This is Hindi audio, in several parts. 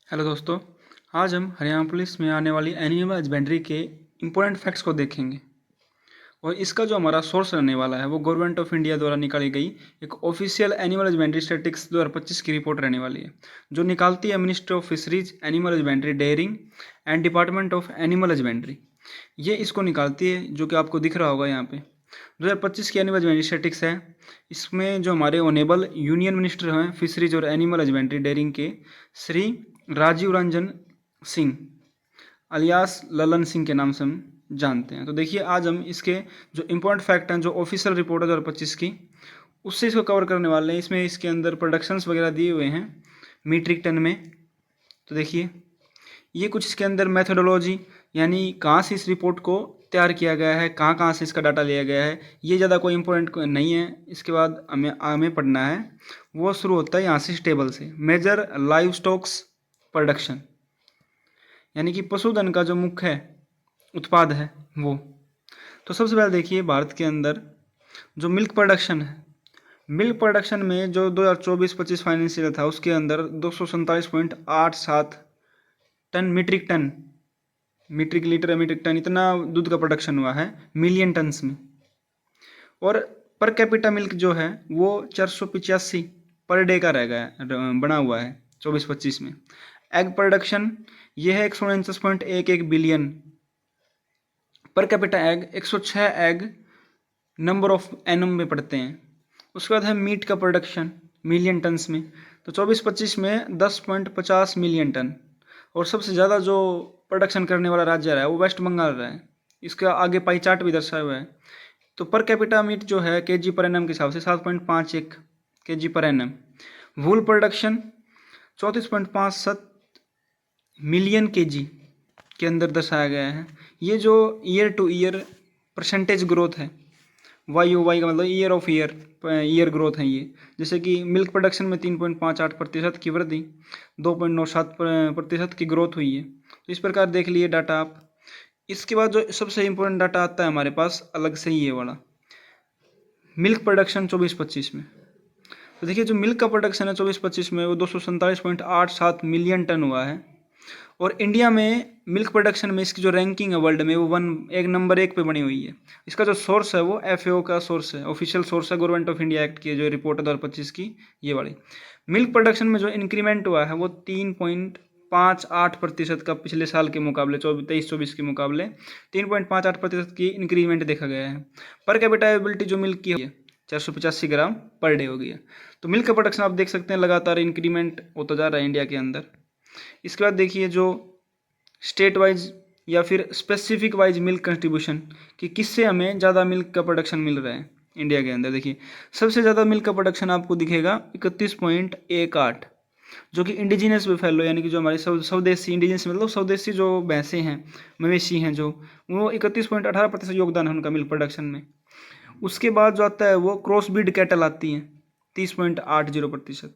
हेलो दोस्तों। आज हम हरियाणा पुलिस में आने वाली एनिमल हस्बेंड्री के इम्पोर्टेंट फैक्ट्स को देखेंगे और इसका जो हमारा सोर्स रहने वाला है वो गवर्नमेंट ऑफ इंडिया द्वारा निकाली गई एक ऑफिशियल एनिमल हस्बेंड्री स्टैटिस्टिक्स 2025 की रिपोर्ट रहने वाली है, जो निकालती है ministry of fisheries, animal husbandry, dairying and department of animal husbandry. ये इसको निकालती है, जो कि आपको दिख रहा होगा यहाँ पे 2025 की एनिमल हस्बेंड्री स्टैटिस्टिक्स है। इसमें जो हमारे ऑनेबल यूनियन मिनिस्टर हैं फिशरीज और एनिमल हस्बेंड्री डेयरिंग के, श्री राजीव रंजन सिंह अलियास ललन सिंह के नाम से हम जानते हैं। तो देखिए, आज हम इसके जो इम्पोर्टेंट फैक्ट हैं, जो ऑफिशियल रिपोर्ट है 2025 की, उससे इसको कवर करने वाले हैं। इसमें इसके अंदर प्रोडक्शंस वगैरह दिए हुए हैं मीट्रिक टन में। तो देखिए, ये कुछ इसके अंदर मेथोडोलॉजी, यानी कहाँ से इस रिपोर्ट को तैयार किया गया है, कहाँ कहाँ से इसका डाटा लिया गया है, ये ज़्यादा कोई इम्पोर्टेंट नहीं है। इसके बाद हमें पढ़ना है, वो शुरू होता है यहाँ से, टेबल से। मेजर लाइव स्टॉक्स प्रोडक्शन, यानी कि पशुधन का जो मुख्य उत्पाद है वो। तो सबसे पहले देखिए, भारत के अंदर जो मिल्क प्रोडक्शन है, मिल्क प्रोडक्शन में जो 2024-25 फाइनेंशियल था, उसके अंदर 247.87 tonne metric tonne, metric litre या मीट्रिक टन, इतना दूध का प्रोडक्शन हुआ है मिलियन टन्स में। और पर कैपिटा मिल्क जो है वो 485 पर डे का रह गया, बना हुआ है 24-25 में। एग प्रोडक्शन ये है 149.11 billion per capita egg, 106 egg number of annum में पड़ते हैं। उसके बाद है मीट का प्रोडक्शन मिलियन टन्स में, तो 24-25 में 10.50 मिलियन टन। और सबसे ज़्यादा जो प्रोडक्शन करने वाला राज्य रहा है वो वेस्ट बंगाल रहा है। इसका आगे पाई चार्ट भी दर्शाया हुआ है। तो पर कैपिटा मीट जो है केजी पर एनम के हिसाब से 7.51 केजी पर एनम। वूल प्रोडक्शन 34.57 मिलियन केजी के अंदर दर्शाया गया है। ये जो year two year percentage growth है, YoY का मतलब ईयर ऑफ ईयर ग्रोथ है ये। जैसे कि मिल्क प्रोडक्शन में 3.58% की वृद्धि, 2.97% की ग्रोथ हुई है। तो इस प्रकार देख लिए डाटा आप। इसके बाद जो सबसे इम्पोर्टेंट डाटा आता है हमारे पास अलग से ही, ये वाला मिल्क प्रोडक्शन 24-25 में। तो देखिए, जो मिल्क का प्रोडक्शन है 24-25 में वो 247.87 मिलियन टन हुआ है। और इंडिया में मिल्क प्रोडक्शन में इसकी जो रैंकिंग है वर्ल्ड में, वो नंबर 1 पे बनी हुई है। इसका जो सोर्स है वो FAO का सोर्स है, ऑफिशियल सोर्स है गवर्नमेंट ऑफ इंडिया एक्ट की जो रिपोर्ट है 2025 की, ये वाली। मिल्क प्रोडक्शन में जो इंक्रीमेंट हुआ है वो 3.58% का पिछले साल के मुकाबले, 23-24 के मुकाबले 3.58% की इंक्रीमेंट देखा गया है। पर कैपिटा एबिलिटी जो मिल्क की है 485 ग्राम पर डे हो गई है। तो मिल्क का प्रोडक्शन आप देख सकते हैं लगातार इंक्रीमेंट होता जा रहा है इंडिया के अंदर। इसके बाद देखिए, जो स्टेट वाइज या फिर स्पेसिफिक वाइज मिल्क कंट्रीब्यूशन, कि किससे हमें ज़्यादा मिल्क का प्रोडक्शन मिल रहा है इंडिया के अंदर। देखिए, सबसे ज़्यादा मिल्क का प्रोडक्शन आपको दिखेगा 31.18, जो कि इंडिजिनस बेफेलो, यानी कि जो हमारे स्वदेशी, इंडिजिनस मतलब स्वदेशी जो भैंसें हैं, मवेशी हैं, जो वो 31.18% योगदान है उनका मिल्क प्रोडक्शन में। उसके बाद जो आता है वो क्रॉस ब्रीड कैटल आती हैं 30.80%,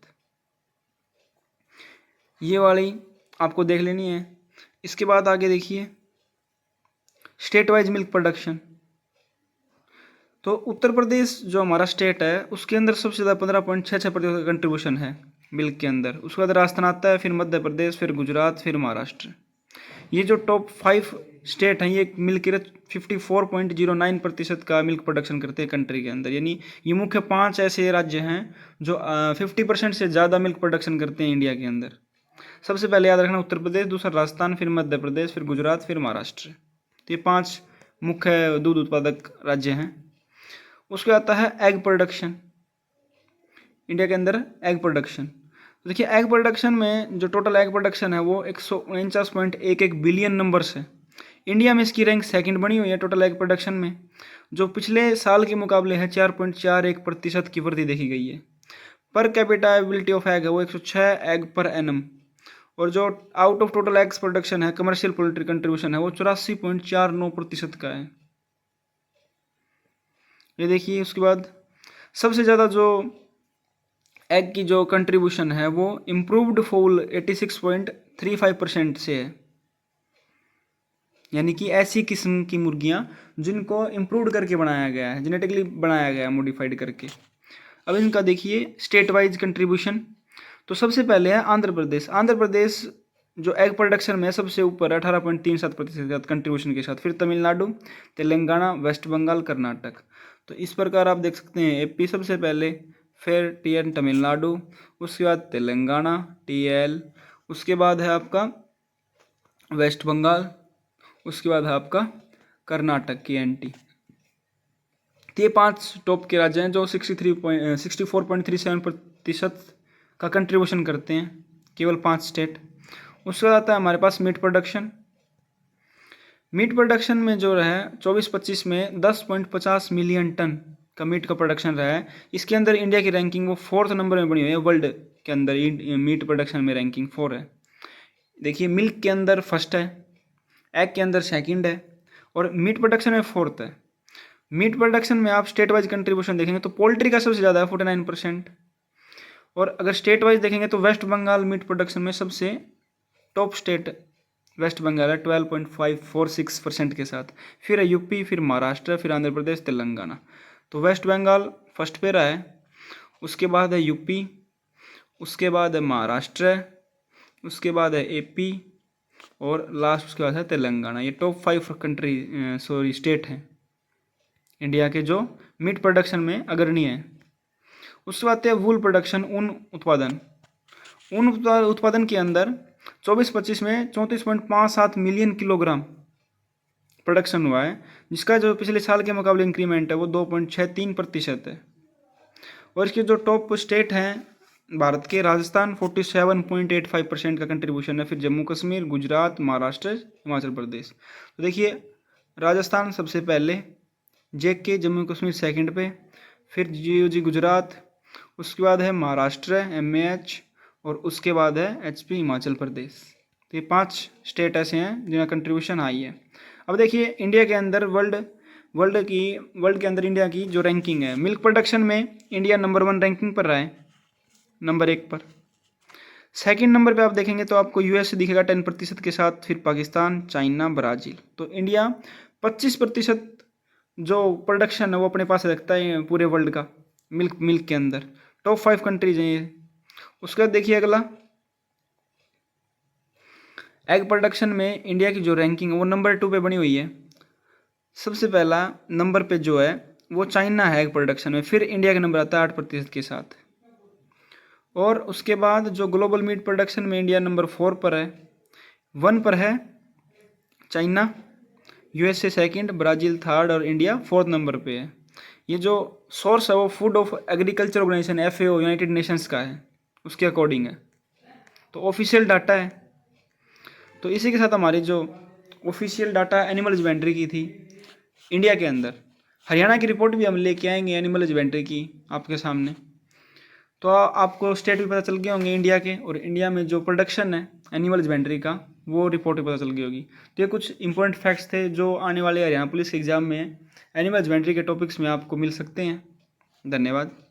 ये वाली आपको देख लेनी है। इसके बाद आगे देखिए, स्टेट वाइज मिल्क प्रोडक्शन। तो उत्तर प्रदेश जो हमारा स्टेट है उसके अंदर सबसे ज़्यादा 15.66% का कंट्रीब्यूशन है मिल्क के अंदर। उसके बाद राजस्थान आता है, फिर मध्य प्रदेश, फिर गुजरात, फिर महाराष्ट्र। ये जो टॉप 5 स्टेट हैं ये मिल्क के 54.09% का मिल्क प्रोडक्शन करते हैं कंट्री के अंदर। यानी ये मुख्य 5 ऐसे राज्य हैं जो 50% से ज़्यादा मिल्क प्रोडक्शन करते हैं इंडिया के अंदर। सबसे पहले याद रखना उत्तर प्रदेश, दूसरा राजस्थान, फिर मध्य प्रदेश, फिर गुजरात, फिर महाराष्ट्र। तो ये 5 मुख्य दूध उत्पादक राज्य हैं। उसके आता है एग प्रोडक्शन, इंडिया के अंदर एग प्रोडक्शन। तो देखिए, एग प्रोडक्शन में जो टोटल एग प्रोडक्शन है वो 149.11 बिलियन नंबर्स है। इंडिया में इसकी रैंक सेकंड बनी हुई है टोटल एग प्रोडक्शन में, जो पिछले साल के मुकाबले है 4.41% की वृद्धि देखी गई है। Per capita ability of egg है वो 106 एग पर एनम। और जो out of total eggs production है, कमर्शियल पोल्ट्री कंट्रीब्यूशन है वो 84.49% का है। ये देखिए, उसके बाद सबसे ज़्यादा जो एग की जो कंट्रीब्यूशन है वो इम्प्रूव्ड फूल 86.35% से है। यानी कि ऐसी किस्म की मुर्गियां जिनको इम्प्रूव करके बनाया गया है, जेनेटिकली बनाया गया है, मॉडिफाइड करके। अब इनका देखिए स्टेट वाइज कंट्रीब्यूशन। तो सबसे पहले है आंध्र प्रदेश। आंध्र प्रदेश जो एग प्रोडक्शन में सबसे ऊपर 18.37% के साथ कंट्रीब्यूशन के साथ, फिर तमिलनाडु, तेलंगाना, वेस्ट बंगाल, कर्नाटक। तो इस प्रकार आप देख सकते हैं एपी सबसे पहले, फिर टीएन तमिलनाडु, उसके बाद तेलंगाना टीएल, उसके बाद है आपका वेस्ट बंगाल, उसके बाद है आपका कर्नाटक की एनटी। ये 5 टॉप के राज्य हैं जो 64.37% का कंट्रीब्यूशन करते हैं, केवल 5 स्टेट। उसके बाद आता है हमारे पास मीट प्रोडक्शन। मीट प्रोडक्शन में जो रहा है 24-25 में 10.50 मिलियन टन का मीट का प्रोडक्शन रहा है। इसके अंदर इंडिया की रैंकिंग वो 4th नंबर में बनी हुई है वर्ल्ड के अंदर। मीट प्रोडक्शन में रैंकिंग 4 है। देखिए मिल्क के अंदर फर्स्ट है, एग के अंदर सेकंड है, और मीट प्रोडक्शन में 4th है। मीट प्रोडक्शन में आप स्टेट वाइज कंट्रीब्यूशन देखेंगे तो पोल्ट्री का सबसे ज़्यादा है 49%, और अगर स्टेट वाइज देखेंगे तो वेस्ट बंगाल मीट प्रोडक्शन में सबसे टॉप स्टेट वेस्ट बंगाल है 12.546% के साथ। फिर है यूपी, फिर महाराष्ट्र, फिर आंध्र प्रदेश, तेलंगाना। तो वेस्ट बंगाल फर्स्ट पे रहा है, उसके बाद है यूपी, उसके बाद है महाराष्ट्र, उसके बाद है एपी, और लास्ट उसके बाद है तेलंगाना। ये टॉप 5 स्टेट हैं इंडिया के जो मीट प्रोडक्शन में अग्रणी है। उसके बाद है वूल प्रोडक्शन, ऊन उत्पादन। ऊन उत्पादन के अंदर 24-25 में 34.57 मिलियन किलोग्राम प्रोडक्शन हुआ है, जिसका जो पिछले साल के मुकाबले इंक्रीमेंट है वो 2.63% है। और इसके जो टॉप स्टेट हैं भारत के, राजस्थान 47.85% का कंट्रीब्यूशन है, फिर जम्मू कश्मीर, गुजरात, महाराष्ट्र, हिमाचल प्रदेश। तो देखिए राजस्थान सबसे पहले, जेके जम्मू कश्मीर सेकंड पे, फिर जीओजी गुजरात, उसके बाद है महाराष्ट्र एमएएच, और उसके बाद है एचपी हिमाचल प्रदेश। तो ये 5 स्टेट ऐसे हैं जिनका कंट्रीब्यूशन हाई है। अब देखिए इंडिया के अंदर वर्ल्ड के अंदर इंडिया की जो रैंकिंग है, मिल्क प्रोडक्शन में इंडिया नंबर 1 रैंकिंग पर रहा है, नंबर 1 पर। सेकंड नंबर पे आप देखेंगे तो आपको यूएस दिखेगा 10% के साथ, फिर पाकिस्तान, चाइना, ब्राज़ील। तो इंडिया 25% जो प्रोडक्शन है वो अपने पास रखता है पूरे वर्ल्ड का मिल्क के अंदर। टॉप 5 कंट्रीज हैं ये। उसके बाद देखिए अगला, एग प्रोडक्शन में इंडिया की जो रैंकिंग है वो नंबर 2 पे बनी हुई है। सबसे पहला नंबर पे जो है वो चाइना है एग प्रोडक्शन में, फिर इंडिया का नंबर आता है 8% के साथ। और उसके बाद जो ग्लोबल मीट प्रोडक्शन में इंडिया नंबर 4 पर है, 1 पर है China, USA second, Brazil third, और इंडिया 4th नंबर पे है। ये जो सोर्स है वो food of agriculture organisation FAO United Nations का है, उसके अकॉर्डिंग है। तो ऑफिशियल डाटा है। तो इसी के साथ हमारी जो ऑफिशियल डाटा एनिमल हस्बेंड्री की थी इंडिया के अंदर, हरियाणा की रिपोर्ट भी हम लेके आएंगे एनिमल हस्बेंड्री की आपके सामने। तो आपको स्टेट भी पता चल गए होंगे इंडिया के, और इंडिया में जो प्रोडक्शन है एनिमल हस्बेंड्री का वो रिपोर्ट भी पता चल गई होगी। तो ये कुछ इंपॉर्टेंट फैक्ट्स थे जो आने वाले हरियाणा पुलिस के एग्जाम में एनिमल हस्बेंड्री के टॉपिक्स में आपको मिल सकते हैं। धन्यवाद।